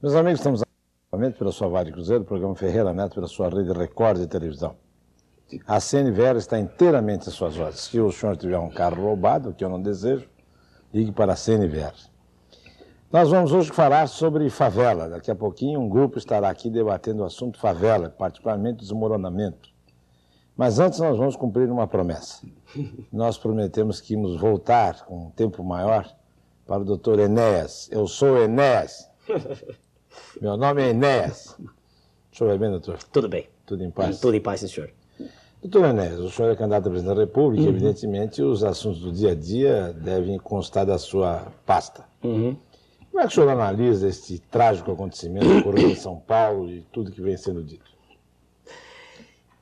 Meus amigos, estamos novamente pela sua Vale Cruzeiro, programa Ferreira Neto, pela sua rede Record de televisão. A CNVR está inteiramente às suas ordens. Se o senhor tiver um carro roubado, que eu não desejo, ligue para a CNVR. Nós vamos hoje falar sobre favela. Daqui a pouquinho um grupo estará aqui debatendo o assunto favela, particularmente desmoronamento. Mas antes nós vamos cumprir uma promessa. Nós prometemos que íamos voltar com um tempo maior para o doutor Enéas. Eu sou Enéas. Meu nome é Enéas. O senhor vai bem, doutor? Tudo bem. Tudo em paz? Tudo em paz, sim, senhor. Doutor Enéas, o senhor é candidato a presidente da República e, evidentemente, os assuntos do dia a dia devem constar da sua pasta. Como é que o senhor analisa este trágico acontecimento que ocorreu em São Paulo e tudo que vem sendo dito?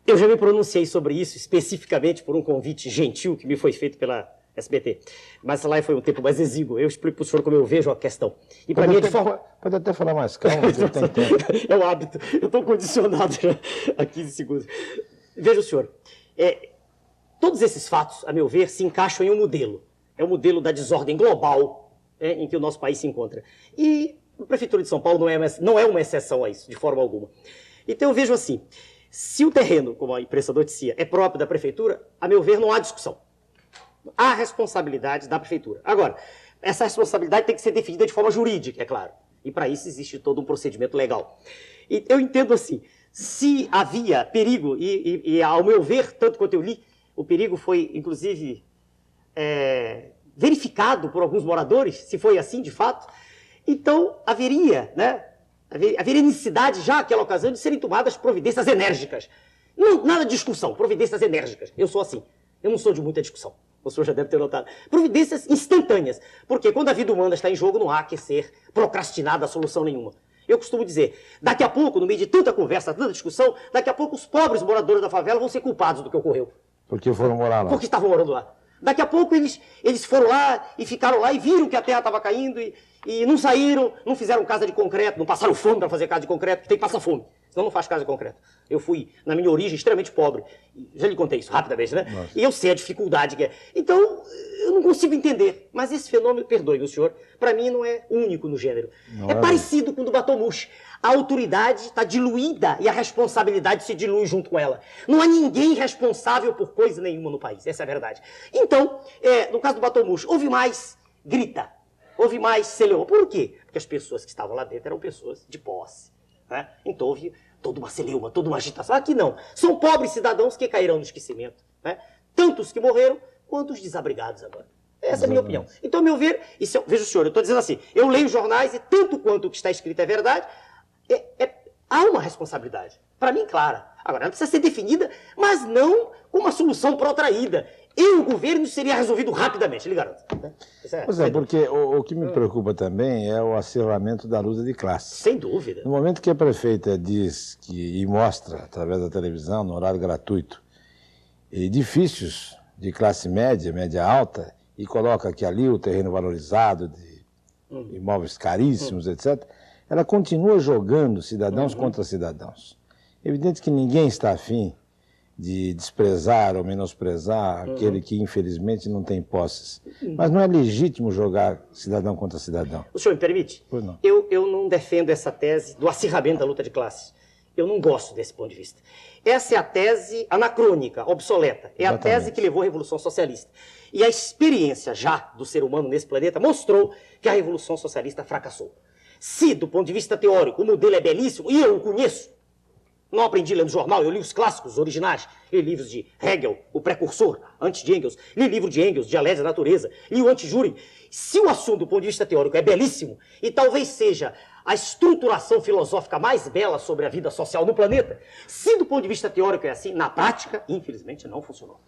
Eu já me pronunciei sobre isso, especificamente por um convite gentil que me foi feito pela SBT. Mas lá foi um tempo mais exíguo. Eu explico para o senhor como eu vejo a questão. E para mim é de forma... Pode até falar mais calma, eu tenho tempo. É o hábito. Eu estou condicionado já a 15 segundos. Veja o senhor. Todos esses fatos, a meu ver, se encaixam em um modelo. É o modelo da desordem global em que o nosso país se encontra. E a Prefeitura de São Paulo não é uma exceção a isso, de forma alguma. Então eu vejo assim, se o terreno, como a imprensa noticia, é próprio da Prefeitura, a meu ver, não há discussão. Há responsabilidade da Prefeitura. Agora, essa responsabilidade tem que ser definida de forma jurídica, é claro. E para isso existe todo um procedimento legal. E eu entendo assim, se havia perigo, e ao meu ver, tanto quanto eu li, o perigo foi, inclusive, verificado por alguns moradores, se foi assim de fato, então haveria necessidade já naquela ocasião de serem tomadas providências enérgicas. Não, nada de discussão, providências enérgicas. Eu sou assim, eu não sou de muita discussão. O senhor já deve ter notado. Providências instantâneas. Porque quando a vida humana está em jogo, não há que ser procrastinada a solução nenhuma. Eu costumo dizer, daqui a pouco, no meio de tanta conversa, tanta discussão, daqui a pouco os pobres moradores da favela vão ser culpados do que ocorreu. Porque foram morar lá. Porque estavam morando lá. Daqui a pouco eles foram lá e ficaram lá e viram que a terra estava caindo e não saíram, não fizeram casa de concreto, não passaram fome para fazer casa de concreto, porque tem que passar fome. Senão não faz casa de concreto. Eu fui, na minha origem, extremamente pobre. Já lhe contei isso rapidamente, né? Nossa. E eu sei a dificuldade que é. Então, eu não consigo entender. Mas esse fenômeno, perdoe-me o senhor, para mim não é único no gênero. É parecido com o do Batomushi. A autoridade está diluída e a responsabilidade se dilui junto com ela. Não há ninguém responsável por coisa nenhuma no país. Essa é a verdade. Então, no caso do Batomushi, houve mais grita. Houve mais celeuma. Por quê? Porque as pessoas que estavam lá dentro eram pessoas de posse. Né? Então houve toda uma celeuma, toda uma agitação. Aqui não. São pobres cidadãos que cairão no esquecimento. Né? Tanto os que morreram, quanto os desabrigados agora. Essa é a minha opinião. Então, a meu ver, veja o senhor, eu estou dizendo assim, eu leio jornais e tanto quanto o que está escrito é verdade, há uma responsabilidade. Para mim, clara. Agora, ela precisa ser definida, mas não com uma solução protraída. E o governo seria resolvido rapidamente, lhe garanto. Né? Pois é, porque o que me preocupa também é o acirramento da luta de classe. Sem dúvida. No momento que a prefeita diz e mostra, através da televisão, no horário gratuito, edifícios de classe média, média alta, e coloca que ali o terreno valorizado, de imóveis caríssimos, etc., ela continua jogando cidadãos contra cidadãos. É evidente que ninguém está afim de desprezar ou menosprezar aquele que, infelizmente, não tem posses. Mas não é legítimo jogar cidadão contra cidadão. O senhor me permite? Pois não. Eu não defendo essa tese do acirramento da luta de classes. Eu não gosto desse ponto de vista. Essa é a tese anacrônica, obsoleta. É Exatamente. A tese que levou à Revolução Socialista. E a experiência já do ser humano nesse planeta mostrou que a Revolução Socialista fracassou. Se, do ponto de vista teórico, o modelo é belíssimo, e eu o conheço, não aprendi lendo jornal, eu li os clássicos originais, li livros de Hegel, o precursor, antes de Engels, li livro de Engels, Dialética da Natureza, li o Anti-Júri. Se o assunto, do ponto de vista teórico, é belíssimo, e talvez seja a estruturação filosófica mais bela sobre a vida social no planeta, se do ponto de vista teórico é assim, na prática, infelizmente, não funcionou.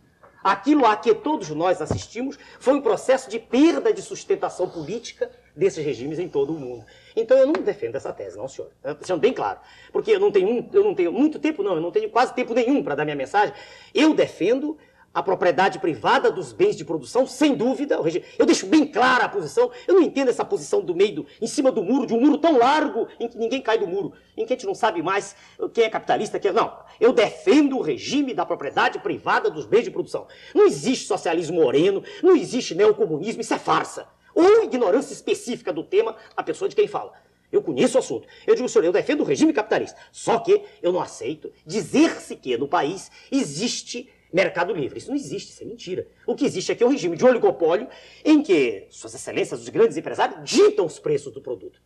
Aquilo a que todos nós assistimos foi um processo de perda de sustentação política desses regimes em todo o mundo. Então eu não defendo essa tese, não, senhor. Sendo bem claro. Porque eu não tenho muito tempo, não, eu não tenho quase tempo nenhum para dar minha mensagem. Eu defendo a propriedade privada dos bens de produção, sem dúvida. Eu deixo bem clara a posição. Eu não entendo essa posição do meio, em cima do muro, de um muro tão largo, em que ninguém cai do muro, em que a gente não sabe mais quem é capitalista, quem é... Não, eu defendo o regime da propriedade privada dos bens de produção. Não existe socialismo moreno, não existe neocomunismo, isso é farsa. Ou ignorância específica do tema, a pessoa de quem fala. Eu conheço o assunto. Eu digo, senhor, eu defendo o regime capitalista. Só que eu não aceito dizer-se que no país existe mercado livre. Isso não existe, isso é mentira. O que existe aqui é um regime de oligopólio em que suas excelências, os grandes empresários, ditam os preços do produto.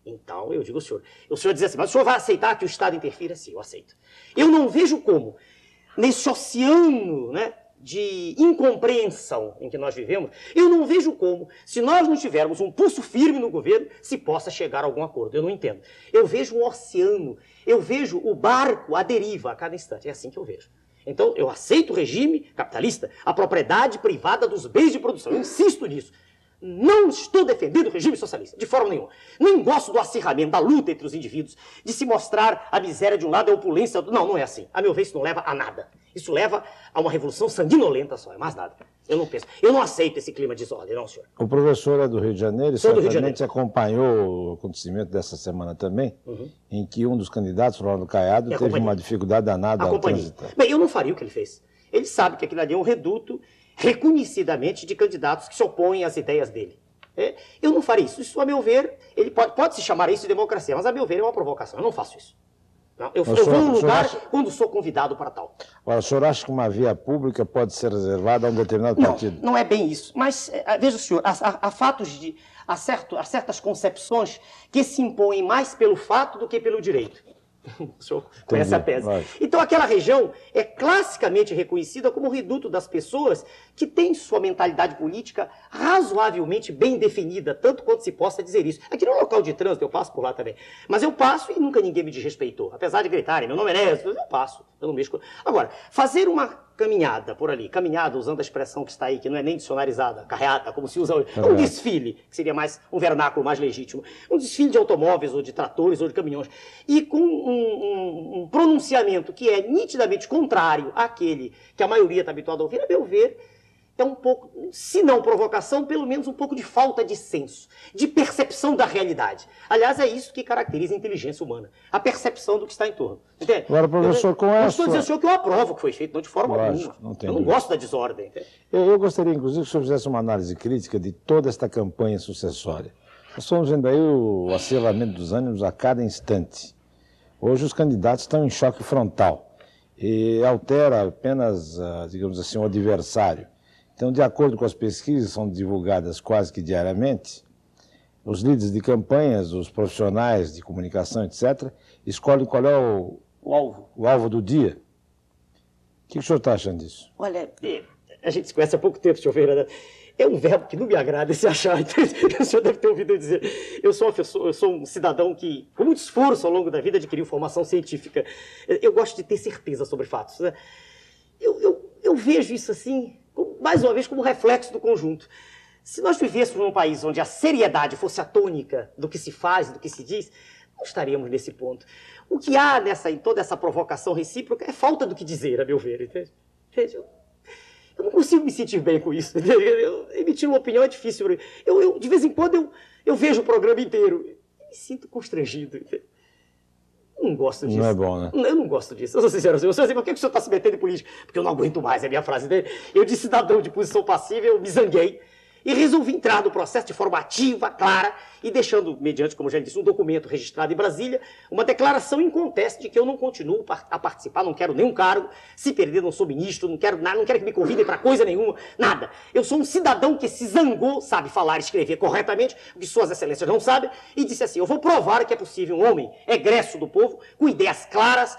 Então, eu digo, o senhor diz assim, mas o senhor vai aceitar que o Estado interfira? Sim, eu aceito. Eu não vejo como, nesse oceano, né, de incompreensão em que nós vivemos, eu não vejo como, se nós não tivermos um pulso firme no governo, se possa chegar a algum acordo. Eu não entendo. Eu vejo um oceano, eu vejo o barco à deriva a cada instante. É assim que eu vejo. Então, eu aceito o regime capitalista, a propriedade privada dos bens de produção. Eu insisto nisso. Não estou defendendo o regime socialista, de forma nenhuma. Nem gosto do acirramento, da luta entre os indivíduos, de se mostrar a miséria de um lado e a opulência do outro. Não, não é assim. A meu ver, isso não leva a nada. Isso leva a uma revolução sanguinolenta só, é mais nada. Eu não penso. Eu não aceito esse clima de desordem, não, senhor. O professor é do Rio de Janeiro e certamente acompanhou o acontecimento dessa semana também, em que um dos candidatos, Ronaldo Caiado, teve uma dificuldade danada ao transitar. Bem, eu não faria o que ele fez. Ele sabe que aquilo ali é um reduto reconhecidamente de candidatos que se opõem às ideias dele. Eu não faria isso. Isso, a meu ver, ele pode se chamar isso de democracia, mas a meu ver é uma provocação. Eu não faço isso. Não, eu vou a um lugar quando sou convidado para tal. Agora, o senhor acha que uma via pública pode ser reservada a um determinado partido? Não é bem isso. Mas, veja o senhor, há fatos de... Há certas concepções que se impõem mais pelo fato do que pelo direito. O senhor conhece a tese. Então, aquela região é classicamente reconhecida como o reduto das pessoas que têm sua mentalidade política razoavelmente bem definida, tanto quanto se possa dizer isso. Aqui no local de trânsito, eu passo por lá também. Mas eu passo e nunca ninguém me desrespeitou. Apesar de gritarem, meu nome é Nézio, eu passo, eu não mexo com... Agora, fazer uma caminhada por ali, caminhada usando a expressão que está aí, que não é nem dicionarizada, carreata, como se usa hoje, um desfile, que seria mais um vernáculo mais legítimo, um desfile de automóveis, ou de tratores, ou de caminhões, e com um pronunciamento que é nitidamente contrário àquele que a maioria está habituada a ouvir, a meu ver, é um pouco, se não provocação, pelo menos um pouco de falta de senso, de percepção da realidade. Aliás, é isso que caracteriza a inteligência humana, a percepção do que está em torno. Entende? Agora, professor, com essa... Eu estou dizendo ao senhor que eu aprovo o que foi feito, não de forma alguma. Eu não gosto da desordem. Eu gostaria, inclusive, que o senhor fizesse uma análise crítica de toda esta campanha sucessória. Nós estamos vendo aí o acirramento dos ânimos a cada instante. Hoje os candidatos estão em choque frontal e altera apenas, digamos assim, o adversário. Então, de acordo com as pesquisas, são divulgadas quase que diariamente, os líderes de campanhas, os profissionais de comunicação, etc., escolhem qual é o alvo do dia. O que o senhor está achando disso? Olha, a gente se conhece há pouco tempo, senhor Ferreira, né? É um verbo que não me agrada esse achar. O senhor deve ter ouvido eu dizer. Eu sou um cidadão que, com muito esforço ao longo da vida, adquiriu formação científica. Eu gosto de ter certeza sobre fatos. Né? Eu vejo isso assim, mais uma vez, como reflexo do conjunto. Se nós vivêssemos num país onde a seriedade fosse a tônica do que se faz, do que se diz, não estaríamos nesse ponto. O que há em toda essa provocação recíproca é falta do que dizer, a meu ver. Entende? Eu não consigo me sentir bem com isso. Emitir uma opinião é difícil. De vez em quando eu vejo o programa inteiro e me sinto constrangido. Eu não gosto disso. Não é bom, né? Eu não gosto disso. Eu sou sincero. Eu sou assim, por que o senhor está se metendo em política? Porque eu não aguento mais, é a minha frase dele. Eu, de cidadão de posição passiva, eu me zanguei. E resolvi entrar no processo de forma ativa, clara, e deixando, mediante, como já disse, um documento registrado em Brasília, uma declaração em conteste de que eu não continuo a participar, não quero nenhum cargo, se perder não sou ministro, não quero nada, não quero que me convidem para coisa nenhuma, nada. Eu sou um cidadão que se zangou, sabe falar e escrever corretamente, o que suas excelências não sabem, e disse assim, eu vou provar que é possível um homem egresso do povo, com ideias claras,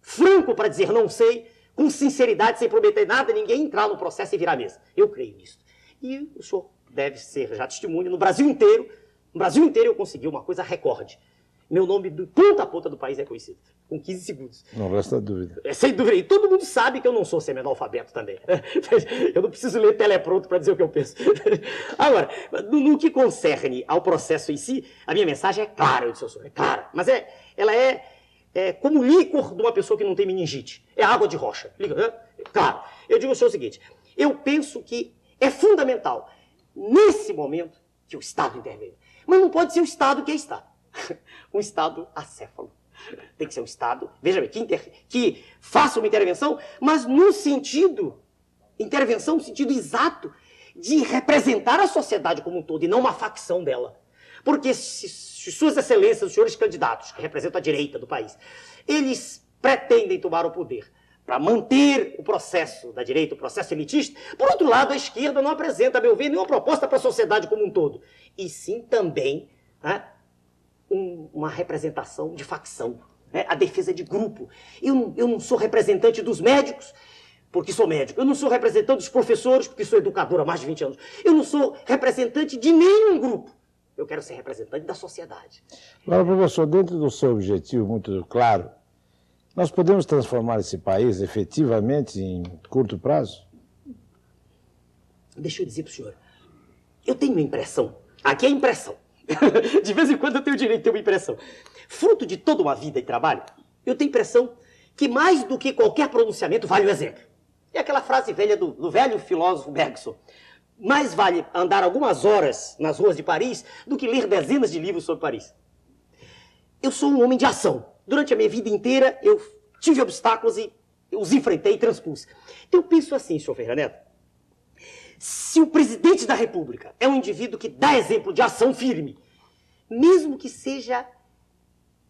franco para dizer não sei, com sinceridade, sem prometer nada, ninguém entrar no processo e virar a mesa. Eu creio nisso. E o senhor deve ser já testemunha, no Brasil inteiro eu consegui uma coisa recorde. Meu nome de ponta a ponta do país é conhecido, com 15 segundos. Não resta dúvida. Sem dúvida. E todo mundo sabe que eu não sou semi-analfabeto também. Eu não preciso ler telepronto para dizer o que eu penso. Agora, no que concerne ao processo em si, a minha mensagem é clara, eu disse ao senhor, é clara. Mas ela é como o líquor de uma pessoa que não tem meningite. É água de rocha. Claro. Eu digo ao senhor o seguinte, eu penso que é fundamental, nesse momento, que o Estado intervenha. Mas não pode ser o Estado que é Estado. Um Estado acéfalo. Tem que ser um Estado, veja bem, que faça uma intervenção, mas no sentido, intervenção no sentido exato de representar a sociedade como um todo e não uma facção dela. Porque se suas excelências, os senhores candidatos, que representam a direita do país, eles pretendem tomar o poder para manter o processo da direita, o processo elitista. Por outro lado, a esquerda não apresenta, a meu ver, nenhuma proposta para a sociedade como um todo. E sim também uma representação de facção, a defesa de grupo. Eu não sou representante dos médicos, porque sou médico. Eu não sou representante dos professores, porque sou educador há mais de 20 anos. Eu não sou representante de nenhum grupo. Eu quero ser representante da sociedade. Agora, professor, dentro do seu objetivo muito claro, nós podemos transformar esse país efetivamente em curto prazo? Deixa eu dizer para o senhor, eu tenho uma impressão, aqui é impressão, de vez em quando eu tenho o direito de ter uma impressão, fruto de toda uma vida de trabalho, eu tenho a impressão que mais do que qualquer pronunciamento vale o exemplo. É aquela frase velha do velho filósofo Bergson: mais vale andar algumas horas nas ruas de Paris do que ler dezenas de livros sobre Paris. Eu sou um homem de ação. Durante a minha vida inteira, eu tive obstáculos e eu os enfrentei e transpus. Então, eu penso assim, senhor Ferreira Neto, se o presidente da República é um indivíduo que dá exemplo de ação firme, mesmo que seja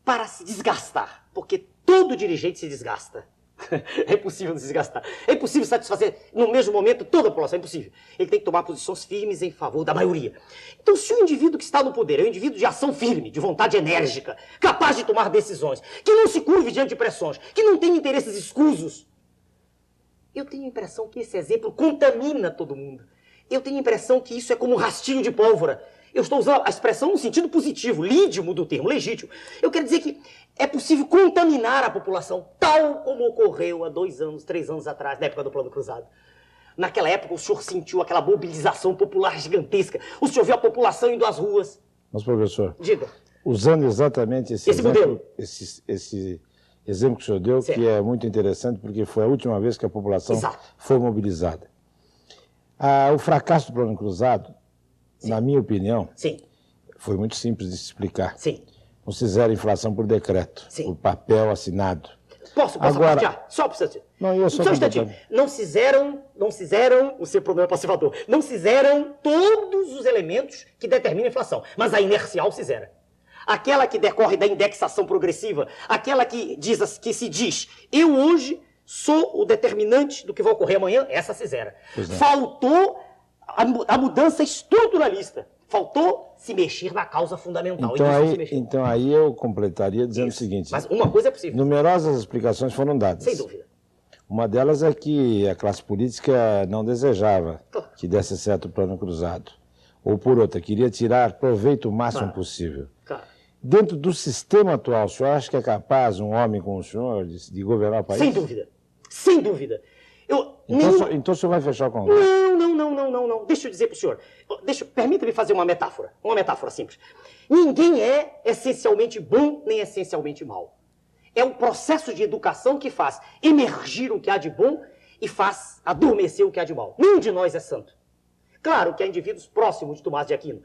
para se desgastar, porque todo dirigente se desgasta. É impossível não se desgastar. É impossível satisfazer no mesmo momento toda a população. É impossível. Ele tem que tomar posições firmes em favor da maioria. Então, se o indivíduo que está no poder é um indivíduo de ação firme, de vontade enérgica, capaz de tomar decisões, que não se curve diante de pressões, que não tem interesses escusos, eu tenho a impressão que esse exemplo contamina todo mundo. Eu tenho a impressão que isso é como um rastilho de pólvora. Eu estou usando a expressão no sentido positivo, lídimo do termo, legítimo. Eu quero dizer que é possível contaminar a população, tal como ocorreu há 2 anos, 3 anos atrás, na época do Plano Cruzado. Naquela época, o senhor sentiu aquela mobilização popular gigantesca. O senhor viu a população indo às ruas. Mas, professor, diga, usando exatamente esse exemplo, esse exemplo que o senhor deu, certo, que é muito interessante, porque foi a última vez que a população foi mobilizada. O fracasso do Plano Cruzado, sim, na minha opinião, sim, foi muito simples de se explicar. Sim. Não fizeram inflação por decreto, sim, por papel assinado. Posso compartilhar? Só para você. Não, eu só um instantinho. Não fizeram o seu problema passivador. Não fizeram todos os elementos que determinam a inflação, mas a inercial fizeram. Aquela que decorre da indexação progressiva, aquela que se diz, eu hoje sou o determinante do que vai ocorrer amanhã, essa fizeram. Faltou a mudança estruturalista. Faltou se mexer na causa fundamental. Então aí eu completaria dizendo o seguinte... Mas uma coisa é possível. Numerosas explicações foram dadas. Sem dúvida. Uma delas é que a classe política não desejava que desse certo o Plano Cruzado. Ou por outra, queria tirar proveito o máximo possível. Claro. Dentro do sistema atual, o senhor acha que é capaz um homem como o senhor de governar o país? Sem dúvida. Sem dúvida. Então o senhor vai fechar o Congresso? Não. Deixa eu dizer para o senhor. Permita-me fazer uma metáfora simples. Ninguém é essencialmente bom nem essencialmente mau. É um processo de educação que faz emergir o que há de bom e faz adormecer o que há de mal. Nenhum de nós é santo. Claro que há indivíduos próximos de Tomás de Aquino.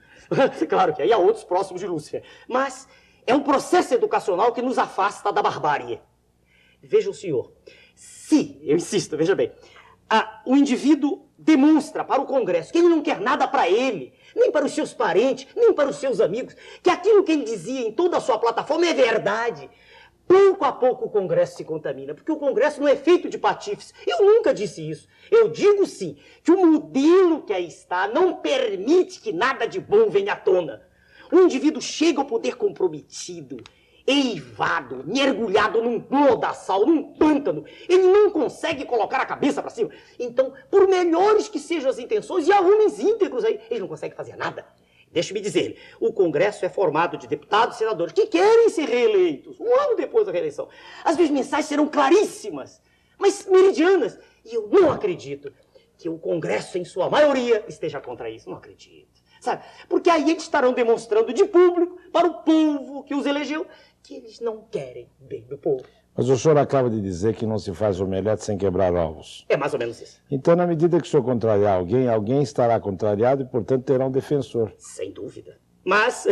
Claro que há, e há outros próximos de Lúcifer. Mas é um processo educacional que nos afasta da barbárie. Veja o senhor. Se, eu insisto, veja bem, o indivíduo demonstra para o Congresso que ele não quer nada para ele, nem para os seus parentes, nem para os seus amigos, que aquilo que ele dizia em toda a sua plataforma é verdade. Pouco a pouco o Congresso se contamina, porque o Congresso não é feito de patifes. Eu nunca disse isso. Eu digo sim, que o modelo que aí está não permite que nada de bom venha à tona. O indivíduo chega ao poder comprometido, eivado, mergulhado num lodaçal, num pântano. Ele não consegue colocar a cabeça para cima. Então, por melhores que sejam as intenções, e há homens íntegros aí, ele não consegue fazer nada. Deixe-me dizer, o Congresso é formado de deputados e senadores que querem ser reeleitos, um ano depois da reeleição. As minhas mensagens serão claríssimas, mas meridianas. E eu não acredito que o Congresso, em sua maioria, esteja contra isso. Não acredito. Sabe? Porque aí eles estarão demonstrando de público para o povo que os elegeu que eles não querem bem do povo. Mas o senhor acaba de dizer que não se faz omelete sem quebrar ovos. É mais ou menos isso. Então, na medida que o senhor contrariar alguém estará contrariado e, portanto, terá um defensor. Sem dúvida. Mas,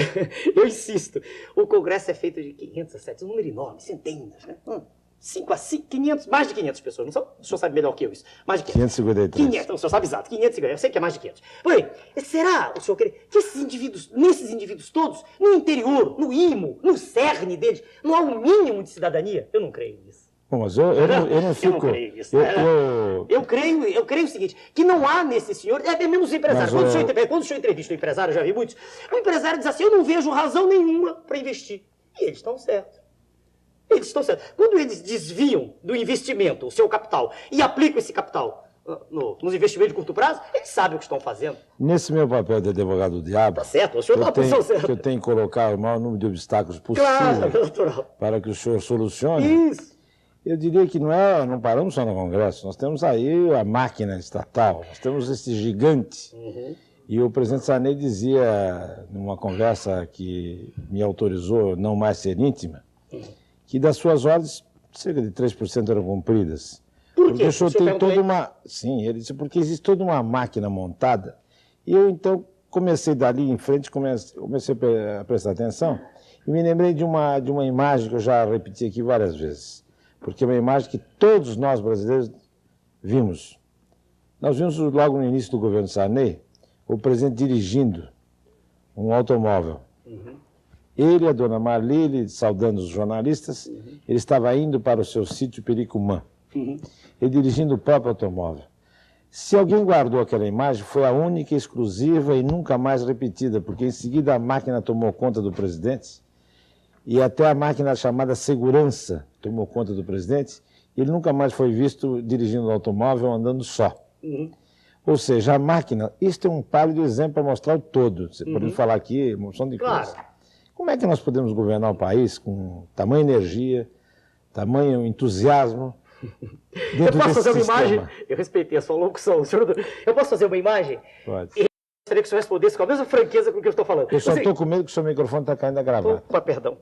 eu insisto, o Congresso é feito de 500 a 700, um número enorme, centenas, né? 500, mais de 500 pessoas, não são? O senhor sabe melhor que eu isso. Mais de 500. 553. 500, então, o senhor sabe exato, 550, eu sei que é mais de 500. Porém, será, o senhor quer que nesses indivíduos todos, no interior, no imo, no cerne deles, não há um mínimo de cidadania? Eu não creio nisso. Bom, mas eu não fico... Eu não creio nisso. Eu creio o seguinte, que não há nesse senhor, é mesmo os empresários. Quando o senhor entrevista o empresário, eu já vi muitos, o empresário diz assim, eu não vejo razão nenhuma para investir. E eles estão certos. Eles estão certos. Quando eles desviam do investimento, o seu capital, e aplicam esse capital nos investimentos de curto prazo, eles sabem o que estão fazendo. Nesse meu papel de advogado do diabo, Tá certo, o senhor está na posição certa. eu tenho que colocar o maior número de obstáculos possível para que o senhor solucione. Isso. Eu diria que não paramos só no Congresso, nós temos aí a máquina estatal, nós temos esse gigante. E o presidente Sarney dizia, numa conversa que me autorizou não mais ser íntima, que das suas ordens, cerca de 3% eram cumpridas. Por quê? Porque o senhor tem toda uma... Sim, ele disse, porque existe toda uma máquina montada. E eu, então, comecei dali em frente, comecei a prestar atenção, e me lembrei de uma imagem que eu já repeti aqui várias vezes. Porque é uma imagem que todos nós brasileiros vimos. Nós vimos logo no início do governo Sarney, o presidente dirigindo um automóvel. Ele e a dona Marlene, saudando os jornalistas, ele estava indo para o seu sítio Pericumã. Ele dirigindo o próprio automóvel. Se alguém guardou aquela imagem, foi a única, exclusiva e nunca mais repetida, porque em seguida a máquina tomou conta do presidente, e até a máquina chamada segurança tomou conta do presidente, e ele nunca mais foi visto dirigindo o automóvel andando só. Ou seja, a máquina, isto é um pálido exemplo para mostrar o todo. Você pode falar aqui, emoção de coisa. Como é que nós podemos governar o país com tamanha energia, tamanho entusiasmo? Eu posso fazer uma imagem? Eu respeitei a sua locução, senhor. Eu posso fazer uma imagem? Pode. E gostaria que o senhor respondesse com a mesma franqueza com o que eu estou falando. Eu só estou com medo que o seu microfone está caindo a gravata. Opa, perdão.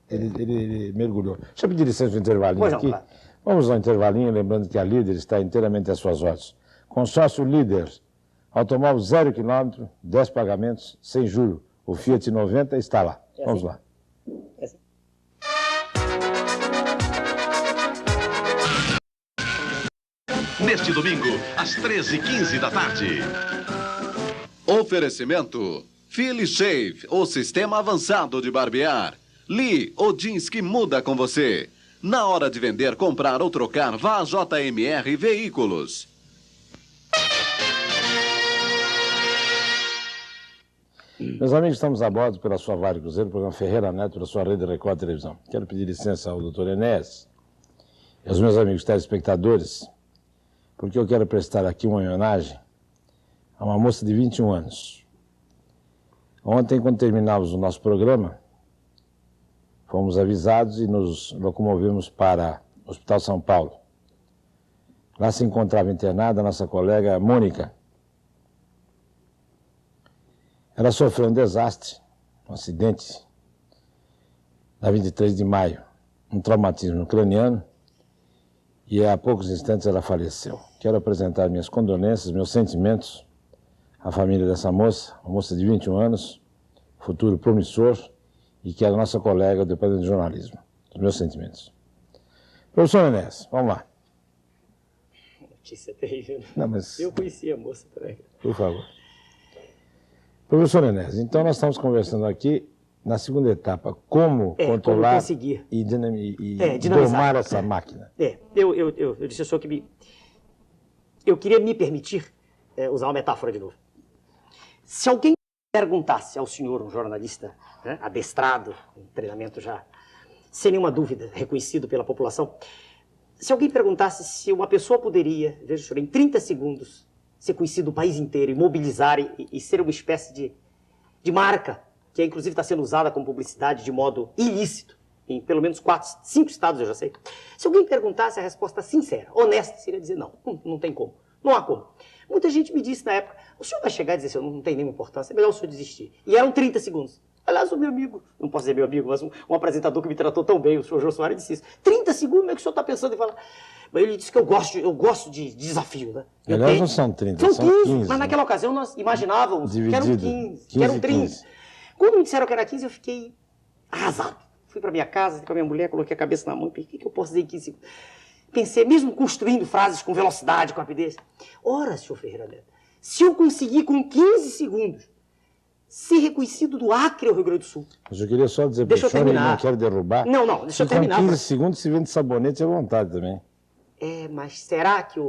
Ele mergulhou. Deixa eu pedir licença um intervalinho Pois não, aqui. claro. Vamos ao intervalinho, lembrando que a Líder está inteiramente às suas ordens. Consórcio Líder, automóvel 0 km, 10 pagamentos, sem juro. O Fiat 90 está lá. Vamos lá. Neste domingo, às 13h15 da tarde. Oferecimento Philly Shave, o sistema avançado de barbear. Lee, o jeans que muda com você. Na hora de vender, comprar ou trocar, vá a JMR Veículos. Meus amigos, estamos a bordo pela sua Vale Cruzeiro, programa Ferreira Neto, pela sua Rede Record Televisão. Quero pedir licença ao doutor Enéas e aos meus amigos telespectadores, porque eu quero prestar aqui uma homenagem a uma moça de 21 anos. Ontem, quando terminávamos o nosso programa, fomos avisados e nos locomovemos para o Hospital São Paulo. Lá se encontrava internada a nossa colega Mônica. Ela sofreu um desastre, um acidente, na 23 de maio, um traumatismo craniano, e há poucos instantes ela faleceu. Quero apresentar minhas condolências, meus sentimentos à família dessa moça, uma moça de 21 anos, futuro promissor, e que é a nossa colega do Departamento de Jornalismo. Os meus sentimentos. Professor Enéas, vamos lá. Notícia terrível. Não, mas... Eu conheci a moça também. Por favor. Professor Enéas, então nós estamos conversando aqui na segunda etapa, como controlar e domar essa máquina. Eu disse ao senhor que eu queria me permitir usar uma metáfora de novo. Se alguém perguntasse ao senhor, um jornalista adestrado, um treinamento já, sem nenhuma dúvida, reconhecido pela população, se alguém perguntasse se uma pessoa poderia, veja senhor, em 30 segundos, ser conhecido o país inteiro e mobilizar e ser uma espécie de marca, que inclusive está sendo usada como publicidade de modo ilícito, em pelo menos 4, 5 estados eu já sei. Se alguém perguntasse, a resposta sincera, honesta, seria dizer não tem como, não há como. Muita gente me disse na época, o senhor vai chegar e dizer, não tem nenhuma importância, é melhor o senhor desistir. E eram 30 segundos. Aliás, o meu amigo, não posso dizer meu amigo, mas um apresentador que me tratou tão bem, o senhor Jô Soares, disse isso. 30 segundos, como é que o senhor está pensando em falar? Mas ele disse que eu gosto de desafio, né? Aliás, não são 30, são 15, mas naquela ocasião nós imaginávamos que eram 15, que eram 30. 15. Quando me disseram que era 15, eu fiquei arrasado. Fui para minha casa, com a minha mulher, coloquei a cabeça na mão, pensei, o que eu posso dizer em 15 segundos? Pensei, mesmo construindo frases com velocidade, com rapidez, ora, senhor Ferreira Neto, se eu conseguir com 15 segundos ser reconhecido do Acre ao Rio Grande do Sul. Mas eu queria só dizer para o senhor, ele não quer derrubar. Não, deixa eu terminar. Com 15 segundos se vende sabonete à vontade também. Mas será que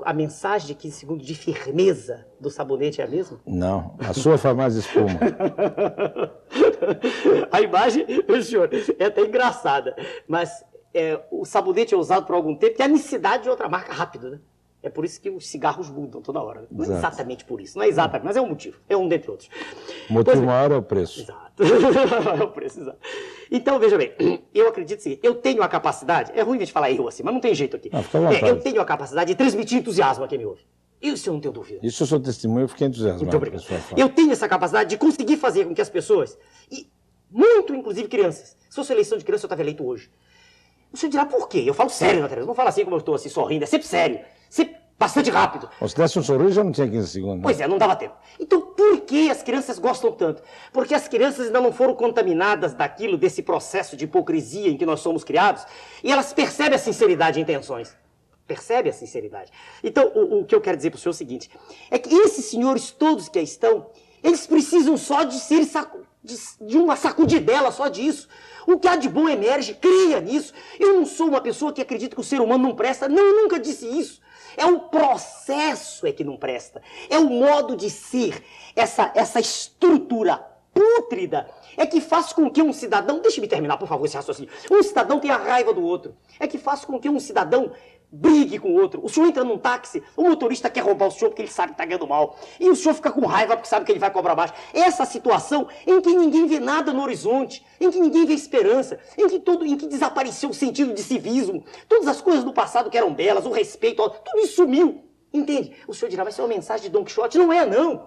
a mensagem de 15 segundos de firmeza do sabonete é a mesma? Não, a sua faz mais espuma. A imagem, senhor, é até engraçada, mas o sabonete é usado por algum tempo, que é a necessidade de outra marca rápido, né? É por isso que os cigarros mudam toda hora. Né? Não é exatamente por isso, não é exatamente, mas é um motivo, é um dentre outros. O motivo maior é o preço. Exato, é o preço, exato. Então, veja bem, eu acredito o seguinte, eu tenho a capacidade, é ruim a gente falar eu assim, mas não tem jeito aqui. Não, fica à vontade. Eu tenho a capacidade de transmitir entusiasmo a quem me ouve. Isso eu não tenho dúvida. Isso eu sou testemunho, eu fiquei entusiasmado. Muito obrigado. Eu tenho essa capacidade de conseguir fazer com que as pessoas, e muito inclusive crianças, se fosse eleição de criança, eu estava eleito hoje. O senhor dirá por quê? Eu falo sério, na televisão, não falo assim como eu estou assim, sorrindo, é sempre sério, sempre bastante rápido. Se desse um sorriso, já não tinha 15 segundos. Né? Pois é, não dava tempo. Então, por que as crianças gostam tanto? Porque as crianças ainda não foram contaminadas desse processo de hipocrisia em que nós somos criados, e elas percebem a sinceridade de intenções. Percebe a sinceridade. Então, o que eu quero dizer para o senhor é o seguinte, é que esses senhores todos que aí estão, eles precisam só de ser de uma sacudidela só disso. O que há de bom emerge, creia nisso. Eu não sou uma pessoa que acredita que o ser humano não presta. Não, eu nunca disse isso. É o processo que não presta. É o modo de ser. Essa estrutura pútrida é que faz com que um cidadão... Deixe-me terminar, por favor, esse raciocínio. Um cidadão tenha raiva do outro. É que faz com que um cidadão brigue com o outro. O senhor entra num táxi, o motorista quer roubar o senhor porque ele sabe que está ganhando mal. E o senhor fica com raiva porque sabe que ele vai cobrar mais. Essa situação em que ninguém vê nada no horizonte, em que ninguém vê esperança, em que desapareceu o sentido de civismo, todas as coisas do passado que eram belas, o respeito, tudo isso sumiu. Entende? O senhor dirá, mas isso é uma mensagem de Don Quixote? Não é, não.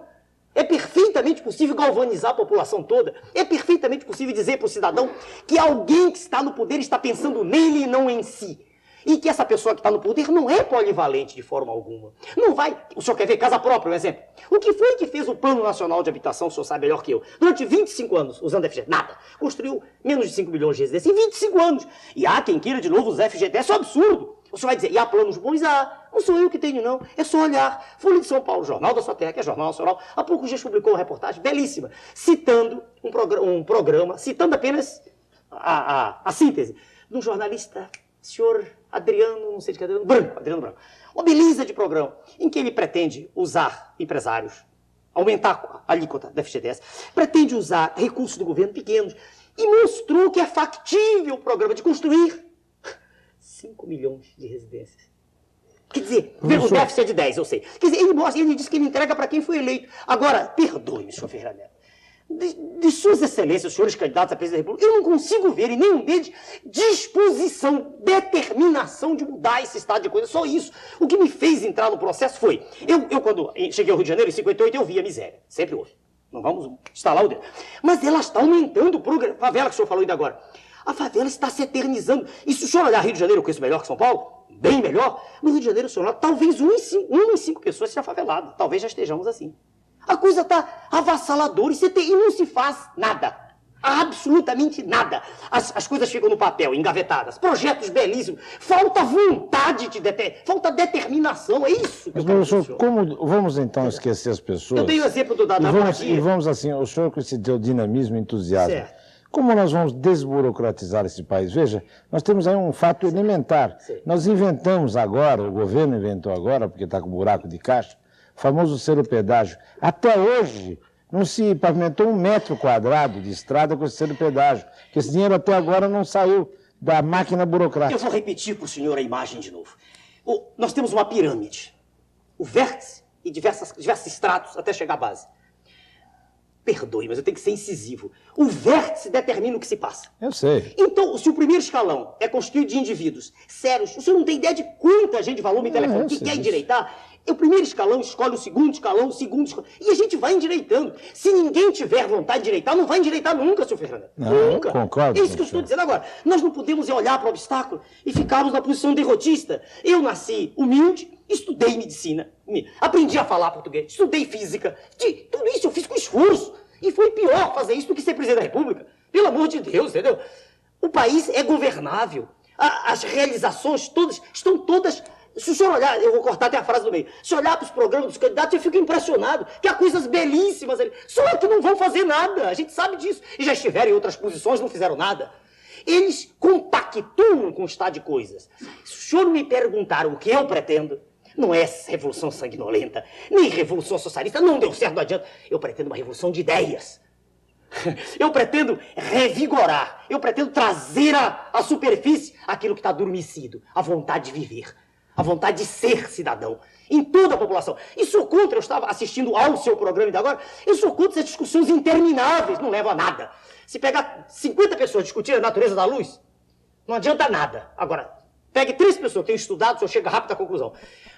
É perfeitamente possível galvanizar a população toda. É perfeitamente possível dizer para o cidadão que alguém que está no poder está pensando nele e não em si. E que essa pessoa que está no poder não é polivalente de forma alguma. Não vai... O senhor quer ver casa própria, um exemplo? O que foi que fez o Plano Nacional de Habitação, o senhor sabe melhor que eu, durante 25 anos, usando FGTS? Nada. Construiu menos de 5 milhões de residências em 25 anos. E há quem queira de novo usar FGTS, é um absurdo. O senhor vai dizer, e há planos bons? Não sou eu que tenho, não. É só olhar. Folha de São Paulo, Jornal da Sua Terra, que é Jornal Nacional, há poucos dias publicou uma reportagem belíssima, citando um programa, citando apenas a síntese, de um jornalista, senhor Adriano, não sei de que, Adriano Branco. Uma beleza de programa, em que ele pretende usar empresários, aumentar a alíquota da FGTS, pretende usar recursos do governo pequenos, e mostrou que é factível o programa de construir 5 milhões de residências. Quer dizer, o déficit é de 10, eu sei. Quer dizer, ele diz que ele entrega para quem foi eleito. Agora, perdoe-me, senhor Ferreira Neto. De suas excelências, os senhores candidatos à presidência da República, eu não consigo ver em nenhum deles disposição, determinação de mudar esse estado de coisa. Só isso. O que me fez entrar no processo foi... Eu quando cheguei ao Rio de Janeiro, em 58, eu vi a miséria. Sempre houve. Não vamos instalar o dedo. Mas ela está aumentando. A favela que o senhor falou ainda agora. A favela está se eternizando. E se o senhor olhar Rio de Janeiro, eu conheço melhor que São Paulo, bem melhor, no Rio de Janeiro, senhor, talvez 1 em 5 pessoas seja favelado. Talvez já estejamos assim. A coisa está avassaladora e não se faz nada. Absolutamente nada. As coisas ficam no papel, engavetadas. Projetos belíssimos. Falta vontade, falta determinação. É isso que eu quero dizer. Como vamos então esquecer as pessoas? Eu dei o exemplo do Dada e vamos assim, o senhor com esse teu dinamismo e entusiasmo. Certo. Como nós vamos desburocratizar esse país? Veja, nós temos aí um fato elementar. Sim. Nós inventamos agora, o governo inventou agora, porque está com buraco de caixa, o famoso selo-pedágio. Até hoje não se pavimentou 1 metro quadrado de estrada com esse selo-pedágio, que esse dinheiro até agora não saiu da máquina burocrática. Eu vou repetir para o senhor a imagem de novo. Nós temos uma pirâmide, o vértice e diversos estratos até chegar à base. Perdoe, mas eu tenho que ser incisivo. O vértice determina o que se passa. Eu sei. Então, se o primeiro escalão é constituído de indivíduos sérios, o senhor não tem ideia de quanta gente de volume telefone que quer endireitar. O primeiro escalão escolhe o segundo escalão, e a gente vai endireitando. Se ninguém tiver vontade de endireitar, não vai endireitar nunca, senhor Fernando. Nunca. Concordo. É isso que eu estou dizendo agora. Nós não podemos olhar para o obstáculo e ficarmos na posição derrotista. Eu nasci humilde, estudei medicina, aprendi a falar português, estudei física, tudo isso eu fiz com esforço. E foi pior fazer isso do que ser presidente da República. Pelo amor de Deus, entendeu? O país é governável. As realizações todas estão todas... Se o senhor olhar, eu vou cortar até a frase do meio. Se olhar para os programas dos candidatos, eu fico impressionado. Que há coisas belíssimas ali. Só que não vão fazer nada. A gente sabe disso. E já estiveram em outras posições, não fizeram nada. Eles compactuam com o estado de coisas. Se o senhor me perguntar o que eu pretendo, não é revolução sanguinolenta, nem revolução socialista, não deu certo, não adianta. Eu pretendo uma revolução de ideias. Eu pretendo revigorar, eu pretendo trazer à superfície aquilo que está adormecido, a vontade de viver, a vontade de ser cidadão, em toda a população. E sou contra, eu estava assistindo ao seu programa de agora, eu sou contra essas discussões intermináveis, não levam a nada. Se pegar 50 pessoas discutirem a natureza da luz, não adianta nada. Agora, pegue 3 pessoas que têm estudado, o senhor chega rápido à conclusão.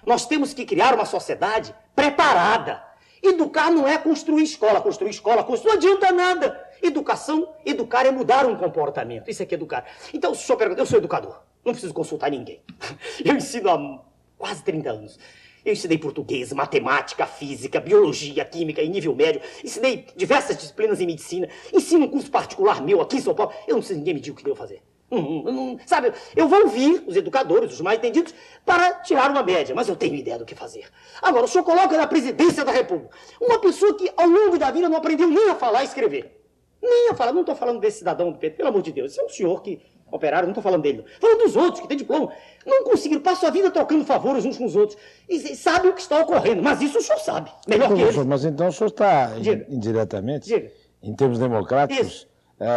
Nós temos que criar uma sociedade preparada. Educar não é construir escola, não adianta nada. Educar é mudar um comportamento. Isso é que é educar. Então, se o senhor pergunta, eu sou educador, não preciso consultar ninguém. Eu ensino há quase 30 anos. Eu ensinei português, matemática, física, biologia, química em nível médio. Ensinei diversas disciplinas em medicina. Ensino um curso particular meu aqui em São Paulo. Eu não preciso ninguém me diga o que devo fazer. Sabe, eu vou ouvir os educadores, os mais entendidos, para tirar uma média, mas eu tenho ideia do que fazer. Agora, o senhor coloca na presidência da República uma pessoa que, ao longo da vida, não aprendeu nem a falar e escrever. Nem a falar. Não estou falando desse cidadão do PT, pelo amor de Deus. Esse é um senhor que operaram, não estou falando dele. Não. Falando dos outros, que tem diploma. Não conseguiram, passam a vida trocando favores uns com os outros. E sabe o que está ocorrendo, mas isso o senhor sabe. Melhor que ele. Mas então o senhor está, indiretamente, em termos democráticos,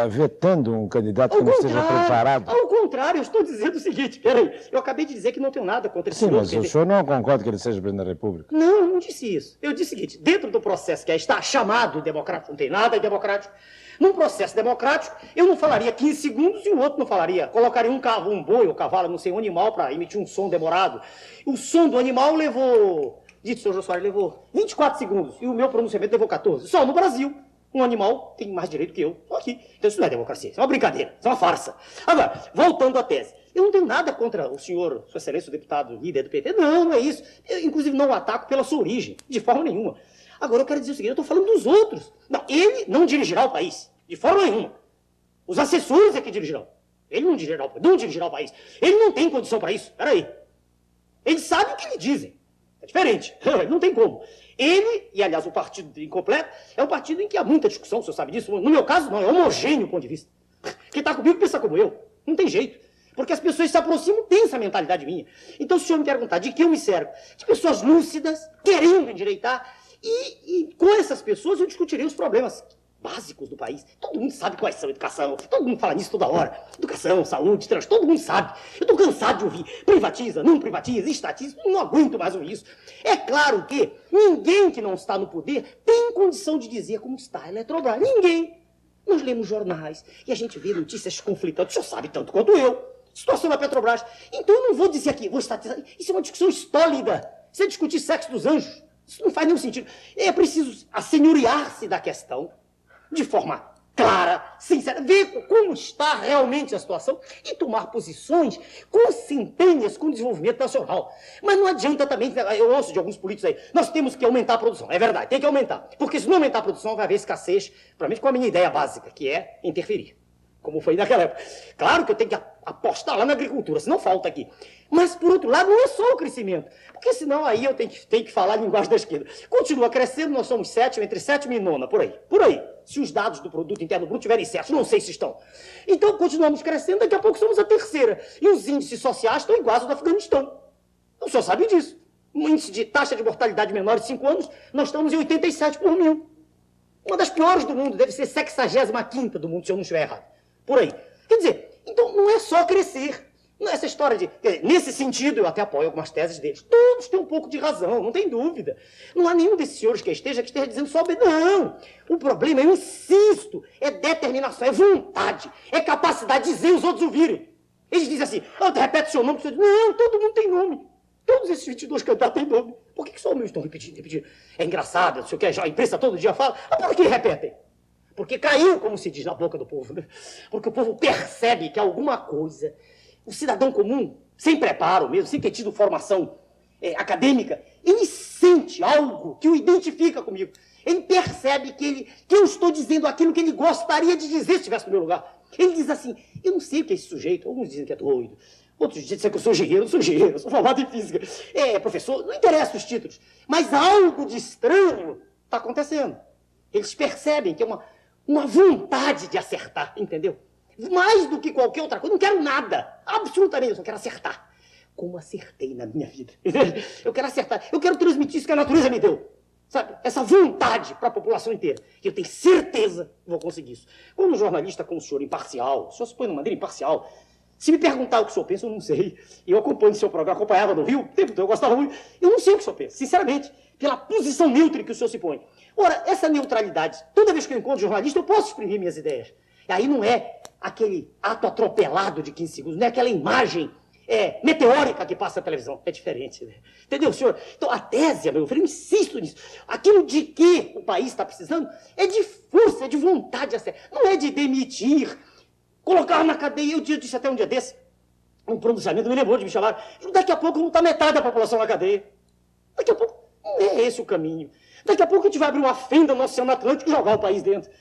vetando um candidato que não esteja preparado. Ao contrário, eu estou dizendo o seguinte, peraí, eu acabei de dizer que não tenho nada contra esse senhor. Sim, mas o senhor não concorda que ele seja presidente da República? Não, eu não disse isso. Eu disse o seguinte, dentro do processo que está chamado democrático, não tem nada democrático, num processo democrático, eu não falaria 15 segundos e o outro não falaria. Colocaria um boi ou cavalo, não sei, um animal para emitir um som demorado. O som do animal levou, dito o senhor Jô Soares, levou 24 segundos e o meu pronunciamento levou 14. Só no Brasil. Um animal tem mais direito que eu. Só aqui. Então isso não é democracia. Isso é uma brincadeira. Isso é uma farsa. Agora, voltando à tese. Eu não tenho nada contra o senhor, sua excelência, o deputado líder do PT. Não, não é isso. Eu, inclusive, não o ataco pela sua origem. De forma nenhuma. Agora, eu quero dizer o seguinte. Eu estou falando dos outros. Não, ele não dirigirá o país. De forma nenhuma. Os assessores é que dirigirão. Ele não dirigirá o país. Ele não tem condição para isso. Peraí. Eles sabem o que lhe dizem. É diferente. Não tem como. Ele, e aliás o partido incompleto, é um partido em que há muita discussão, o senhor sabe disso. No meu caso, não, é homogêneo o ponto de vista. Quem está comigo pensa como eu. Não tem jeito. Porque as pessoas se aproximam, têm essa mentalidade minha. Então, se o senhor me perguntar de que eu me servo, de pessoas lúcidas, querendo endireitar, e com essas pessoas eu discutirei os problemas básicos do país. Todo mundo sabe quais são educação, todo mundo fala nisso toda hora. Educação, saúde, trânsito, todo mundo sabe. Eu estou cansado de ouvir privatiza, não privatiza, estatiza, não aguento mais ouvir isso. É claro que ninguém que não está no poder tem condição de dizer como está a Eletrobras. Ninguém. Nós lemos jornais e a gente vê notícias conflitantes, o senhor sabe tanto quanto eu. Situação da Petrobras. Então eu não vou dizer aqui, vou estatizar. Isso é uma discussão estólida. Isso é discutir sexo dos anjos. Isso não faz nenhum sentido. É preciso assenhorear-se da questão de forma clara, sincera, ver como está realmente a situação e tomar posições consentâneas com o desenvolvimento nacional. Mas não adianta também, eu ouço de alguns políticos aí, nós temos que aumentar a produção. É verdade, tem que aumentar. Porque se não aumentar a produção, vai haver escassez, provavelmente com a minha ideia básica, que é interferir. Como foi naquela época. Claro que eu tenho que apostar lá na agricultura, senão falta aqui. Mas, por outro lado, não é só o crescimento. Porque senão aí eu tenho que falar a linguagem da esquerda. Continua crescendo, nós somos sétima, entre sétima e nona, por aí. Por aí. Se os dados do produto interno bruto estiverem certos, não sei se estão. Então, continuamos crescendo, daqui a pouco somos a terceira. E os índices sociais estão iguais ao do Afeganistão. O senhor sabe disso. O índice de taxa de mortalidade menor de 5 anos, nós estamos em 87 por mil. Uma das piores do mundo, deve ser 65ª do mundo, se eu não estiver errado. Por aí. Quer dizer, então não é só crescer. Não é essa história de... Nesse sentido, eu até apoio algumas teses deles. Todos têm um pouco de razão, não tem dúvida. Não há nenhum desses senhores que esteja dizendo só... Não! O problema, eu insisto, é determinação, é vontade, é capacidade de dizer e os outros ouvirem. Eles dizem assim, repete seu nome. Não, todo mundo tem nome. Todos esses 22 candidatos têm nome. Por que só o meu estão repetindo? É engraçado, não sei o que, a imprensa todo dia fala. Mas por que repetem? Porque caiu, como se diz, na boca do povo, né? Porque o povo percebe que alguma coisa, o cidadão comum, sem preparo mesmo, sem ter tido formação acadêmica, ele sente algo que o identifica comigo. Ele percebe que eu estou dizendo aquilo que ele gostaria de dizer se estivesse no meu lugar. Ele diz assim, eu não sei o que é esse sujeito, alguns dizem que é doido, outros dizem que eu sou engenheiro, eu sou formado em física, professor, não interessa os títulos, mas algo de estranho está acontecendo. Eles percebem que é uma vontade de acertar, entendeu? Mais do que qualquer outra coisa, eu não quero nada, absolutamente, eu só quero acertar. Como acertei na minha vida. Eu quero acertar, eu quero transmitir isso que a natureza me deu. Sabe? Essa vontade para a população inteira. E eu tenho certeza que vou conseguir isso. Como jornalista, como o senhor imparcial, o senhor se põe de maneira imparcial. Se me perguntar o que o senhor pensa, eu não sei. Eu acompanho o seu programa, acompanhava no Rio, o tempo todo, eu gostava muito. Eu não sei o que o senhor pensa, sinceramente, pela posição neutra que o senhor se põe. Ora, essa neutralidade, toda vez que eu encontro jornalista, eu posso exprimir minhas ideias. E aí não é aquele ato atropelado de 15 segundos, não é aquela imagem meteórica que passa na televisão. É diferente, né? Entendeu, senhor? Então, a tese, meu filho, eu insisto nisso. Aquilo de que o país está precisando é de força, é de vontade. Não é de demitir, colocar na cadeia. Eu disse até um dia desse, um pronunciamento, me lembrou de me chamar. Daqui a pouco não está metade da população na cadeia. Daqui a pouco não é esse o caminho. Daqui a pouco a gente vai abrir uma fenda no Oceano Atlântico e jogar o país dentro.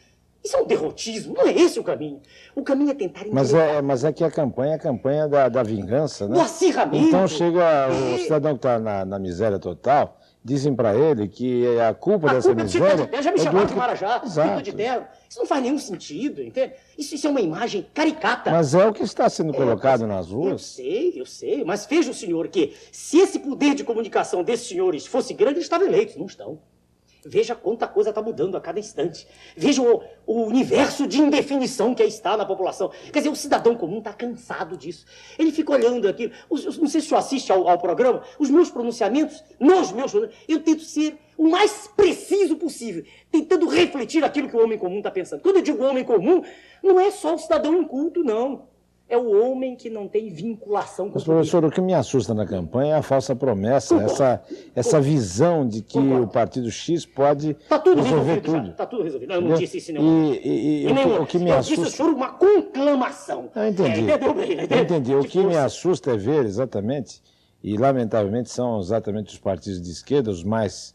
Isso é um derrotismo, não é esse o caminho. O caminho é tentar... Mas é que a campanha é a campanha da vingança, né? Do acirramento. Então chega o cidadão que está na miséria total, dizem para ele que a culpa dessa miséria... Já me chamaram de Marajá, Exato. de terra. Isso não faz nenhum sentido, entende? Isso é uma imagem caricata. Mas é o que está sendo colocado nas ruas. Eu sei, mas veja o senhor que se esse poder de comunicação desses senhores fosse grande, eles estavam eleitos, não estão. Veja quanta coisa está mudando a cada instante. Veja o universo de indefinição que aí está na população. Quer dizer, o cidadão comum está cansado disso. Ele fica olhando aquilo. Não sei se o senhor assiste ao programa. Os meus pronunciamentos, eu tento ser o mais preciso possível, tentando refletir aquilo que o homem comum está pensando. Quando eu digo homem comum, não é só o cidadão inculto, não. É o homem que não tem vinculação com o professor, o que me assusta na campanha é a falsa promessa, essa visão de que o partido X pode resolver tudo. Está tudo resolvido. Eu não disse isso nenhum. O que me assusta... Eu disse, senhor, uma conclamação. Eu entendi. Eu entendi. O que me assusta é ver exatamente, e lamentavelmente são exatamente os partidos de esquerda, os mais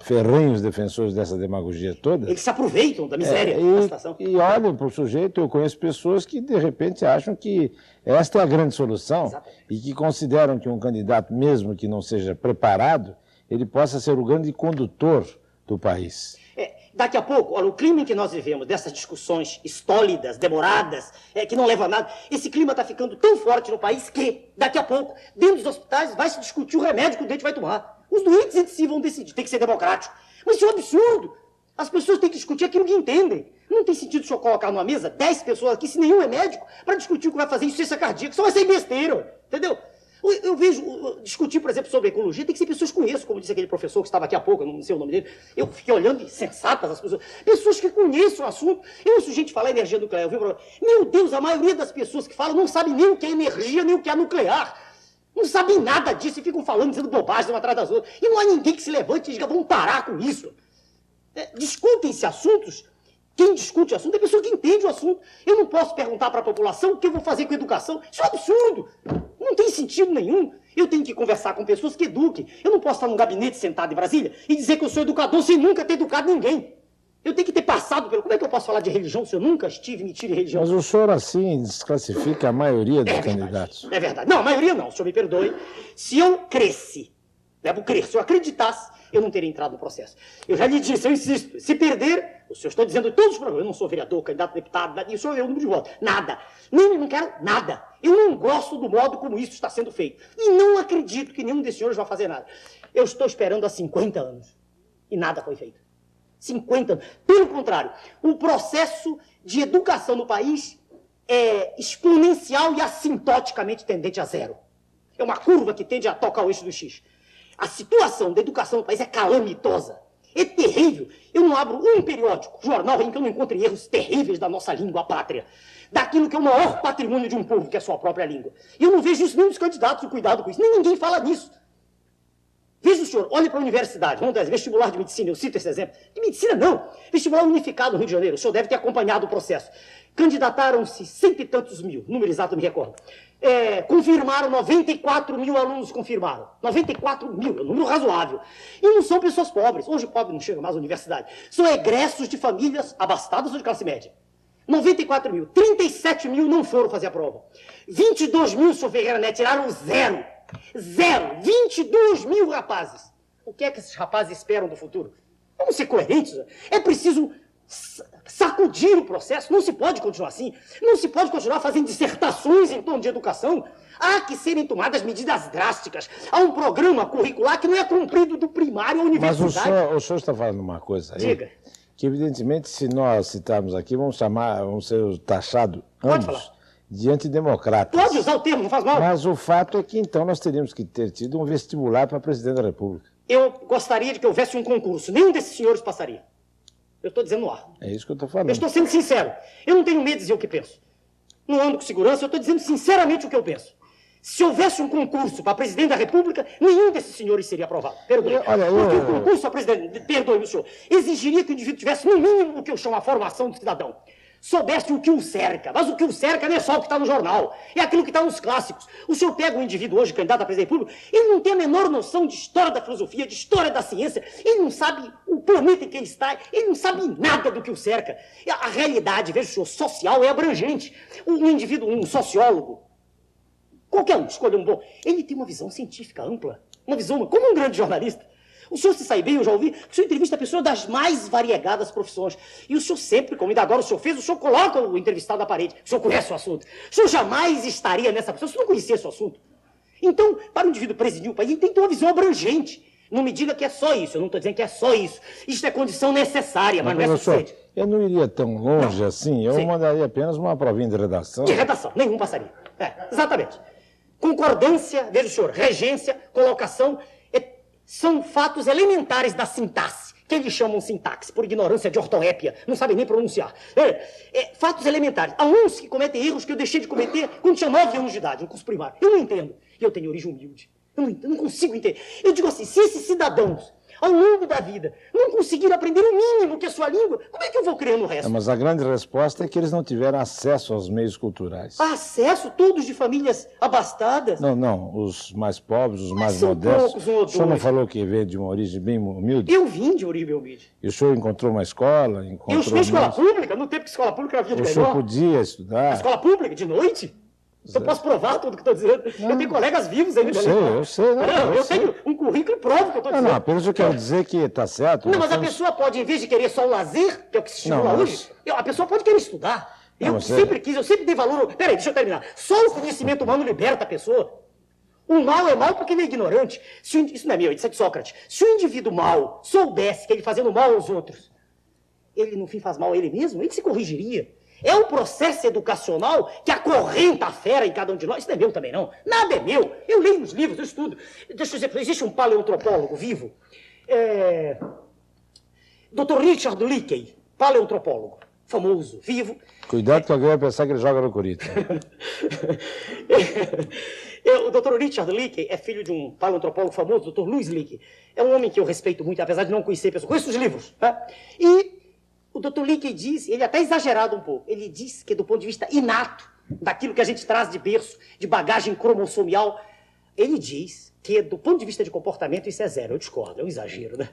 ferrenhos defensores dessa demagogia toda. Eles se aproveitam da miséria da situação. E olham para o sujeito, eu conheço pessoas que de repente acham que esta é a grande solução. Exatamente. E que consideram que um candidato, mesmo que não seja preparado, ele possa ser o grande condutor do país. Daqui a pouco, olha, o clima em que nós vivemos, dessas discussões estólidas, demoradas, que não levam a nada, esse clima está ficando tão forte no país que, daqui a pouco, dentro dos hospitais, vai se discutir o remédio que o doente vai tomar. Os doentes entre si vão decidir, tem que ser democrático. Mas isso é um absurdo. As pessoas têm que discutir aquilo que entendem. Não tem sentido o senhor colocar numa mesa 10 pessoas aqui, se nenhum é médico, para discutir o que vai fazer insuficiência cardíaca. Só vai ser besteira, entendeu? Eu vejo, discutir, por exemplo, sobre ecologia, tem que ser pessoas que conheço, como disse aquele professor que estava aqui há pouco, eu não sei o nome dele. Eu fiquei olhando e sensatas as pessoas. Pessoas que conhecem o assunto. Eu ouço gente falar energia nuclear. Eu vi, meu Deus, a maioria das pessoas que falam não sabe nem o que é energia, nem o que é nuclear. Não sabem nada disso e ficam falando, dizendo bobagem uma atrás das outras. E não há ninguém que se levante e diga, vamos parar com isso. Discutem-se assuntos. Quem discute o assunto é a pessoa que entende o assunto. Eu não posso perguntar para a população o que eu vou fazer com a educação. Isso é um absurdo. Não tem sentido nenhum. Eu tenho que conversar com pessoas que eduquem. Eu não posso estar num gabinete sentado em Brasília e dizer que eu sou educador sem nunca ter educado ninguém. Eu tenho que ter passado pelo... Como é que eu posso falar de religião se eu nunca estive metido em religião? Mas o senhor, assim, desclassifica a maioria dos candidatos. É verdade. Não, a maioria não. O senhor me perdoe. Se eu cresci, devo crer, se eu acreditasse, eu não teria entrado no processo. Eu já lhe disse, eu insisto, se perder, o senhor está dizendo em todos os programas, eu não sou vereador, candidato a deputado, e o senhor vê o número de votos. Nada. Nem não quero nada. Eu não gosto do modo como isso está sendo feito. E não acredito que nenhum desses senhores vai fazer nada. Eu estou esperando há 50 anos. E nada foi feito. 50 anos. Pelo contrário, o processo de educação no país é exponencial e assintoticamente tendente a zero. É uma curva que tende a tocar o eixo do X. A situação da educação no país é calamitosa. É terrível. Eu não abro um periódico, jornal, em que eu não encontre erros terríveis da nossa língua pátria. Daquilo que é o maior patrimônio de um povo, que é a sua própria língua. E eu não vejo isso nem dos candidatos, o cuidado com isso. Nem ninguém fala nisso. Veja o senhor, olhe para a universidade, vamos dar vestibular de medicina, eu cito esse exemplo. De medicina não, vestibular unificado no Rio de Janeiro, o senhor deve ter acompanhado o processo. Candidataram-se 100 e tantos mil, número exato não me recordo. Confirmaram 94 mil alunos, confirmaram. 94 mil, é um número razoável. E não são pessoas pobres, hoje pobre não chega mais à universidade. São egressos de famílias abastadas ou de classe média. 94 mil. 37 mil não foram fazer a prova. 22 mil, senhor Ferreira Neto, tiraram zero. Zero. 22 mil rapazes. O que é que esses rapazes esperam do futuro? Vamos ser coerentes. É preciso sacudir o processo. Não se pode continuar assim. Não se pode continuar fazendo dissertações em torno de educação. Há que serem tomadas medidas drásticas. Há um programa curricular que não é cumprido do primário à universidade. Mas o senhor está falando uma coisa aí. Diga. Que evidentemente, se nós citarmos aqui, vamos ser taxados ambos de antidemocratas. Pode usar o termo, não faz mal. Mas o fato é que então nós teríamos que ter tido um vestibular para presidente da República. Eu gostaria de que houvesse um concurso. Nenhum desses senhores passaria. Eu estou dizendo no ar. É isso que eu estou falando. Eu estou sendo sincero. Eu não tenho medo de dizer o que penso. Não ando com segurança, eu estou dizendo sinceramente o que eu penso. Se houvesse um concurso para presidente da República, nenhum desses senhores seria aprovado. Perdoe. Porque o concurso para presidente, perdoe-me, senhor, exigiria que o indivíduo tivesse, no mínimo, o que eu chamo a formação do cidadão. Soubesse o que o cerca. Mas o que o cerca não é só o que está no jornal. É aquilo que está nos clássicos. O senhor pega um indivíduo hoje, candidato a presidente da República, ele não tem a menor noção de história da filosofia, de história da ciência. Ele não sabe o planeta em que ele está. Ele não sabe nada do que o cerca. A realidade, veja, senhor, social é abrangente. Um indivíduo, um sociólogo, qualquer um, escolha um bom. Ele tem uma visão científica ampla, uma visão como um grande jornalista. O senhor se sai bem, eu já ouvi, o senhor entrevista pessoas das mais variegadas profissões. E o senhor sempre, como ainda agora o senhor fez, o senhor coloca o entrevistado na parede. O senhor conhece o assunto. O senhor jamais estaria nessa pessoa se não conhecesse o assunto. Então, para o indivíduo presidir o país, ele tem que ter uma visão abrangente. Não me diga que é só isso, eu não estou dizendo que é só isso. Isto é condição necessária, mas não é suficiente. Eu não iria tão longe assim, eu mandaria apenas uma provinha de redação. De redação, nenhum passaria. Exatamente. Concordância, veja o senhor, regência, colocação, são fatos elementares da sintaxe, que eles chamam sintaxe, por ignorância de ortoépia, não sabem nem pronunciar. Fatos elementares. Há uns que cometem erros que eu deixei de cometer quando tinha 9 anos de idade, no curso primário. Eu não entendo. E eu tenho origem humilde. Eu não consigo entender. Eu digo assim, se esses cidadãos, ao longo da vida, não conseguirem aprender o mínimo que é a sua língua, como é que eu vou crer no resto? Mas a grande resposta é que eles não tiveram acesso aos meios culturais. Acesso? Todos de famílias abastadas? Não, os mais pobres, os mais modestos. Poucos, um ou dois. O senhor não falou que veio de uma origem bem humilde? Eu vim de origem humilde. E o senhor encontrou uma escola? Eu estudei escola pública, no tempo que escola pública era vida melhor. O senhor podia estudar? Escola pública, de noite? Eu posso provar tudo o que estou dizendo. Não. Eu tenho colegas vivos ainda. Eu sei. Eu tenho um currículo e provo o que eu estou dizendo. Não, apenas eu quero dizer que está certo. Não, mas a pessoa pode, em vez de querer só o lazer, que é o que se estimula hoje, a pessoa pode querer estudar. Eu sempre dei valor... Peraí, deixa eu terminar. Só o conhecimento humano liberta a pessoa. O mal é mal porque ele é ignorante. Isso não é meu, isso é de Sócrates. Se o indivíduo mal soubesse que ele fazendo mal aos outros, ele no fim faz mal a ele mesmo, ele se corrigiria. É um processo educacional que acorrenta a fera em cada um de nós. Isso não é meu também, não. Nada é meu. Eu leio os livros, eu estudo. Deixa eu dizer, existe um paleoantropólogo vivo, Dr. Richard Leakey, paleoantropólogo, famoso, vivo. Cuidado que alguém vai pensar que ele joga no Corinthians. O Dr. Richard Leakey é filho de um paleoantropólogo famoso, Dr. Louis Leakey. É um homem que eu respeito muito, apesar de não conhecer a pessoa. Conheço os livros, tá? E o Dr. Leakey diz, ele é até exagerado um pouco, ele diz que do ponto de vista inato, daquilo que a gente traz de berço, de bagagem cromossomial, ele diz que do ponto de vista de comportamento isso é zero. Eu discordo, é um exagero, né?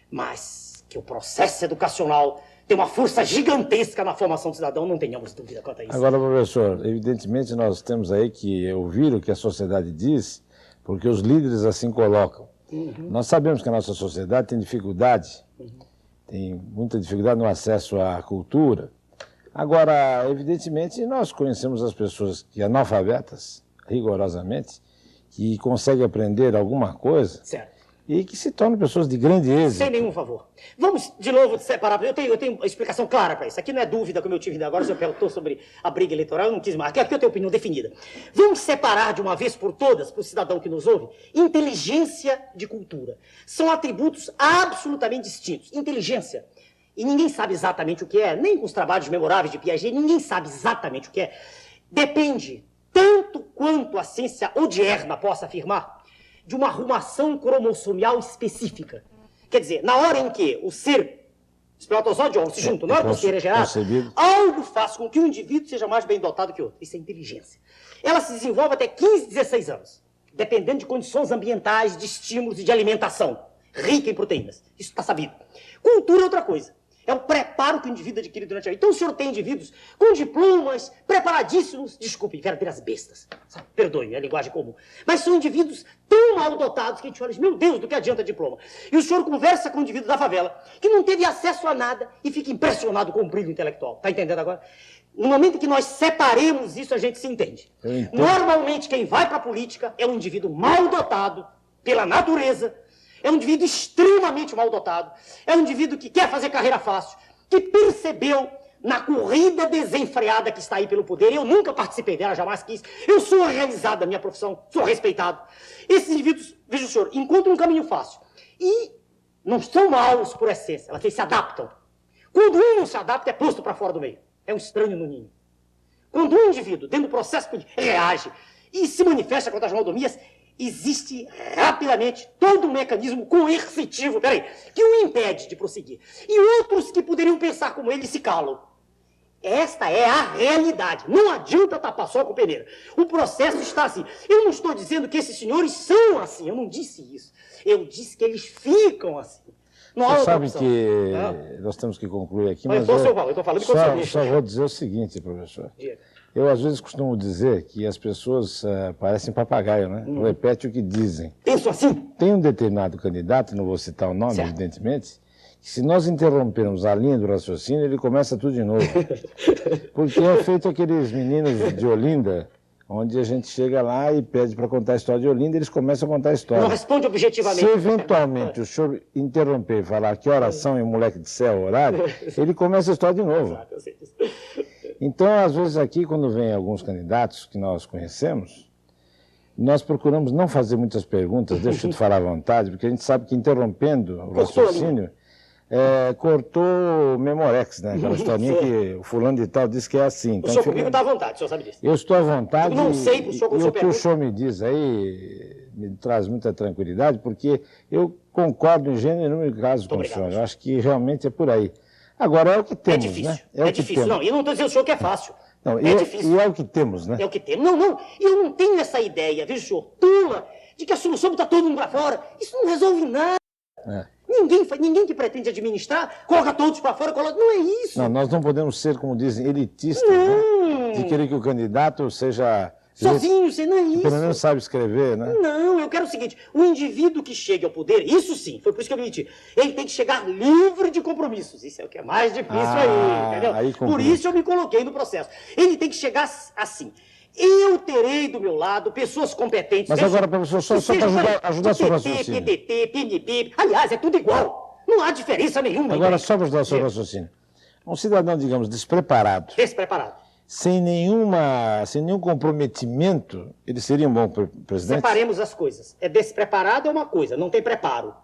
Mas que o processo educacional tem uma força gigantesca na formação do cidadão, não tenhamos dúvida quanto a isso. Agora, professor, evidentemente nós temos aí que ouvir o que a sociedade diz, porque os líderes assim colocam. Nós sabemos que a nossa sociedade tem dificuldade, tem muita dificuldade no acesso à cultura. Agora, evidentemente, nós conhecemos as pessoas que analfabetas, rigorosamente, que conseguem aprender alguma coisa. Certo. E que se tornam pessoas de grande êxito. Sem nenhum favor. Vamos, de novo, separar. Eu tenho uma explicação clara para isso. Aqui não é dúvida, como eu tive ainda agora, o senhor perguntou sobre a briga eleitoral, eu não quis mais. Aqui eu tenho opinião definida. Vamos separar de uma vez por todas, para o cidadão que nos ouve, inteligência de cultura. São atributos absolutamente distintos. Inteligência, e ninguém sabe exatamente o que é, nem com os trabalhos memoráveis de Piaget, ninguém sabe exatamente o que é. Depende, tanto quanto a ciência odierna possa afirmar, de uma arrumação cromossomial específica. Quer dizer, na hora em que o ser espermatozoide e óvulo se juntam, na hora que o ser é gerado, algo faz com que um indivíduo seja mais bem dotado que o outro. Isso é inteligência. Ela se desenvolve até 15, 16 anos, dependendo de condições ambientais, de estímulos e de alimentação, rica em proteínas. Isso está sabido. Cultura é outra coisa. É o preparo que o indivíduo adquire durante a vida. Então o senhor tem indivíduos com diplomas, preparadíssimos, desculpe, verdadeiras bestas, sabe? Perdoe, é a linguagem comum. Mas são indivíduos tão mal dotados que a gente olha, meu Deus, do que adianta diploma? E o senhor conversa com um indivíduo da favela, que não teve acesso a nada e fica impressionado com o brilho intelectual. Tá entendendo agora? No momento em que nós separemos isso, a gente se entende. Normalmente, quem vai para a política é um indivíduo mal dotado pela natureza, é um indivíduo extremamente mal dotado, é um indivíduo que quer fazer carreira fácil, que percebeu na corrida desenfreada que está aí pelo poder, eu nunca participei dela, jamais quis, eu sou realizado da minha profissão, sou respeitado. Esses indivíduos, veja o senhor, encontram um caminho fácil e não são maus por essência, eles se adaptam. Quando um não se adapta, é posto para fora do meio. É um estranho no ninho. Quando um indivíduo, dentro do processo, reage e se manifesta contra as maldomias, existe rapidamente todo um mecanismo coercitivo, que o impede de prosseguir. E outros que poderiam pensar como ele se calam. Esta é a realidade. Não adianta tapar só com peneira. O processo está assim. Eu não estou dizendo que esses senhores são assim. Eu não disse isso. Eu disse que eles ficam assim. Você sabe que nós temos que concluir aqui, mas eu estou falando de só vou dizer o seguinte, professor. Eu, às vezes, costumo dizer que as pessoas parecem papagaio, né? Repete o que dizem. Penso assim. Tem um determinado candidato, não vou citar o nome, evidentemente, que se nós interrompermos a linha do raciocínio, ele começa tudo de novo. Porque é feito aqueles meninos de Olinda, onde a gente chega lá e pede para contar a história de Olinda, eles começam a contar a história. Não responde objetivamente. Se eventualmente o senhor interromper e falar que oração e o moleque disser o horário, ele começa a história de novo. Exato, eu sei disso. Então, às vezes aqui, quando vem alguns candidatos que nós conhecemos, nós procuramos não fazer muitas perguntas, deixa eu te falar à vontade, porque a gente sabe que interrompendo o raciocínio, cortou o Memorex, né? Aquela historinha que o fulano de tal disse que é assim. Então, o senhor comigo está à vontade, o senhor sabe disso. Eu estou à vontade. Eu não sei para o senhor como o senhor pergunta. O que o senhor me diz aí me traz muita tranquilidade, porque eu concordo em gênero e número de casos com o senhor. Eu acho que realmente é por aí. Agora, é o que temos, né? É difícil. Não, eu não estou dizendo ao senhor que é fácil. Não, é difícil. E é o que temos, né? É o que temos. Não, eu não tenho essa ideia, veja, senhor, tula, de que a solução está todo mundo para fora. Isso não resolve nada. Ninguém que pretende administrar, coloca todos para fora, não é isso. Não, nós não podemos ser, como dizem, elitistas, né? De querer que o candidato seja... sozinho, você não é isso. Pelo menos sabe escrever, né? Não, eu quero o seguinte, o indivíduo que chegue ao poder, isso sim, foi por isso que eu me meti, ele tem que chegar livre de compromissos. Isso é o que é mais difícil aí, entendeu? Aí por isso eu me coloquei no processo. Ele tem que chegar assim. Eu terei do meu lado pessoas competentes. Mas agora, professor, só para ajudar o seu raciocínio. PDT, PNP, aliás, é tudo igual. Não há diferença nenhuma. Agora, só para ajudar o seu raciocínio. Um cidadão, digamos, despreparado. Sem nenhum comprometimento, ele seria um bom presidente? Separemos as coisas. Despreparado é uma coisa, não tem preparo.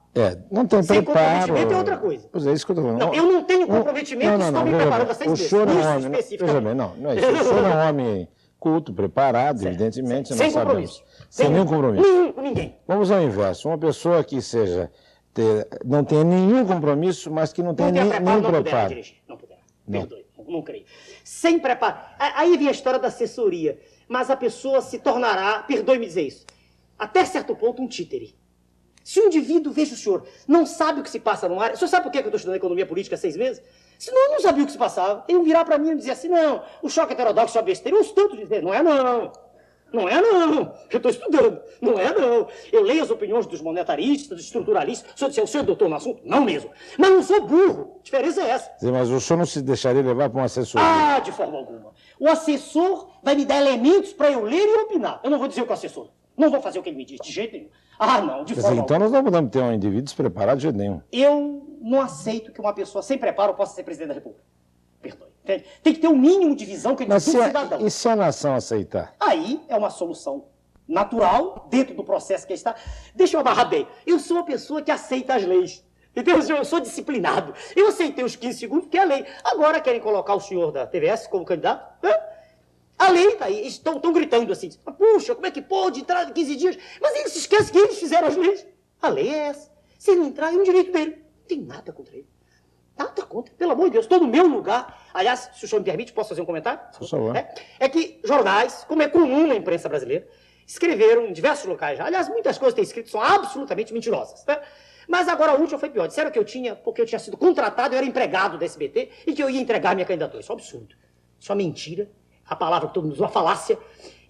Não tem sem preparo. Sem comprometimento é outra coisa. Pois é, isso que eu estou falando. Não, eu não tenho comprometimento, estou me preparando há 6 meses. O senhor é um homem, veja bem, não é isso. O senhor é um homem culto, preparado, evidentemente, sem nós compromisso. Sabemos. Sem nenhum compromisso. Nenhum com ninguém. Vamos ao inverso. Uma pessoa que não tenha nenhum compromisso, mas que não tenha nenhum preparo. Não puder. Perdoe, não creio. Sem preparo. Aí vem a história da assessoria. Mas a pessoa se tornará, perdoe-me dizer isso, até certo ponto um títere. Se o indivíduo, veja o senhor, não sabe o que se passa no ar... O senhor sabe por que eu estou estudando economia política há 6 meses? Senão eu não sabia o que se passava. Ele virar para mim e dizer assim, não, o choque heterodoxo é besteira. Eu ouço tanto dizer, não é não. Não é não. Eu estou estudando. Não é não. Eu leio as opiniões dos monetaristas, dos estruturalistas. O senhor é doutor no assunto? Não mesmo. Mas não sou burro. A diferença é essa. Sim, mas o senhor não se deixaria levar para um assessor? De forma alguma. O assessor vai me dar elementos para eu ler e opinar. Eu não vou dizer o que o assessor. Não vou fazer o que ele me diz, de jeito nenhum. Não, de forma então nós não podemos ter um indivíduo despreparado de jeito nenhum. Eu não aceito que uma pessoa sem preparo possa ser presidente da República. Perdoe. Tem que ter um mínimo de visão que ele tem cidadão. E se a nação aceitar? Aí é uma solução natural, dentro do processo que está. Deixa eu amarrar bem. Eu sou uma pessoa que aceita as leis. Entendeu? Eu sou disciplinado. Eu aceitei os 15 segundos, que é a lei. Agora querem colocar o senhor da TVS como candidato? A lei está aí, estão gritando assim, puxa, como é que pode entrar em 15 dias? Mas eles se esquecem que eles fizeram as leis. A lei é essa. Se ele entrar, é um direito dele. Não tem nada contra ele. Nada contra. Pelo amor de Deus, estou no meu lugar. Aliás, se o senhor me permite, posso fazer um comentário? Por favor. É que jornais, como é comum na imprensa brasileira, escreveram em diversos locais já. Aliás, muitas coisas que têm escrito são absolutamente mentirosas. Né? Mas agora a última foi pior. Disseram que eu tinha, porque eu tinha sido contratado, eu era empregado da SBT e que eu ia entregar minha candidatura. Isso é um absurdo. Isso é uma mentira. A palavra que todo mundo usa, uma falácia.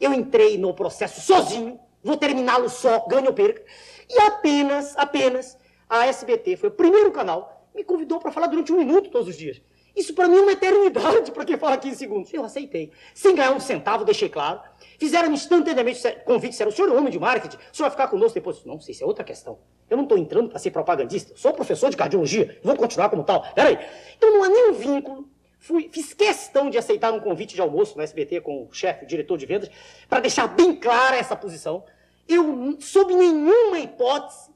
Eu entrei no processo sozinho, vou terminá-lo só, ganho ou perca. E apenas a SBT foi o primeiro canal que me convidou para falar durante 1 minuto todos os dias. Isso para mim é uma eternidade para quem fala 15 segundos. Eu aceitei. Sem ganhar 1 centavo, deixei claro. Fizeram instantaneamente convite, disseram, o senhor é homem de marketing, o senhor vai ficar conosco depois? Não sei, isso é outra questão. Eu não estou entrando para ser propagandista, sou professor de cardiologia, vou continuar como tal. Peraí. Então não há nenhum vínculo. Fiz questão de aceitar um convite de almoço no SBT com o chefe, o diretor de vendas, para deixar bem clara essa posição. Eu, sob nenhuma hipótese,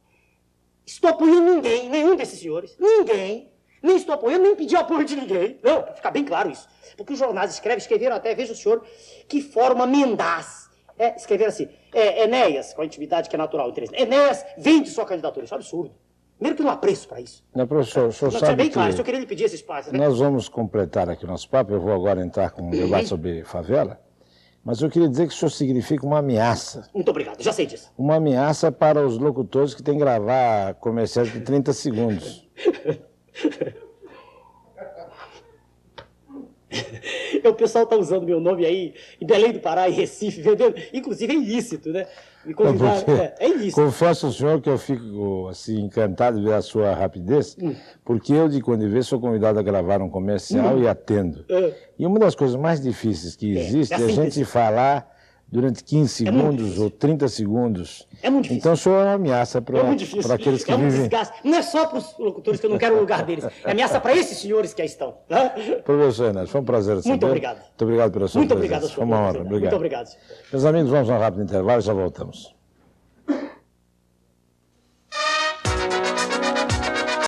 estou apoiando ninguém, nenhum desses senhores, ninguém. Nem estou apoiando, nem pedi apoio de ninguém. Não, para ficar bem claro isso. Porque os jornais escreveram até, veja o senhor, que forma mendaz. Escreveram assim, Enéas, com a intimidade que é natural entre eles. Enéas vende sua candidatura. Isso é um absurdo. Primeiro que não há preço para isso. Não, professor, o senhor Não, sabe é bem claro, que isso eu queria lhe pedir esse espaço. Né? nós vamos completar aqui o nosso papo, eu vou agora entrar com um debate sobre favela, mas eu queria dizer que o senhor significa uma ameaça. Muito obrigado, já sei disso. Uma ameaça para os locutores que têm que gravar comerciais de 30 segundos. O pessoal está usando meu nome aí em Belém do Pará, em Recife, vendendo. Inclusive é ilícito, né? Me convidaram. É ilícito. Confesso ao senhor que eu fico assim, encantado de ver a sua rapidez, porque eu, de quando em vez, sou convidado a gravar um comercial e atendo. E uma das coisas mais difíceis que existe é a gente falar durante 15 segundos ou 30 segundos. É muito difícil. Então o senhor é uma ameaça para aqueles que vivem... Desgaste. Não é só para os locutores que eu não quero o lugar deles. É ameaça para esses senhores que aí estão. Professor Enéas, foi um prazer saber. Muito obrigado. Muito obrigado pela sua Muito presença. obrigado, Foi uma honra. Obrigado. Muito obrigado. Meus amigos, vamos a um rápido intervalo e já voltamos.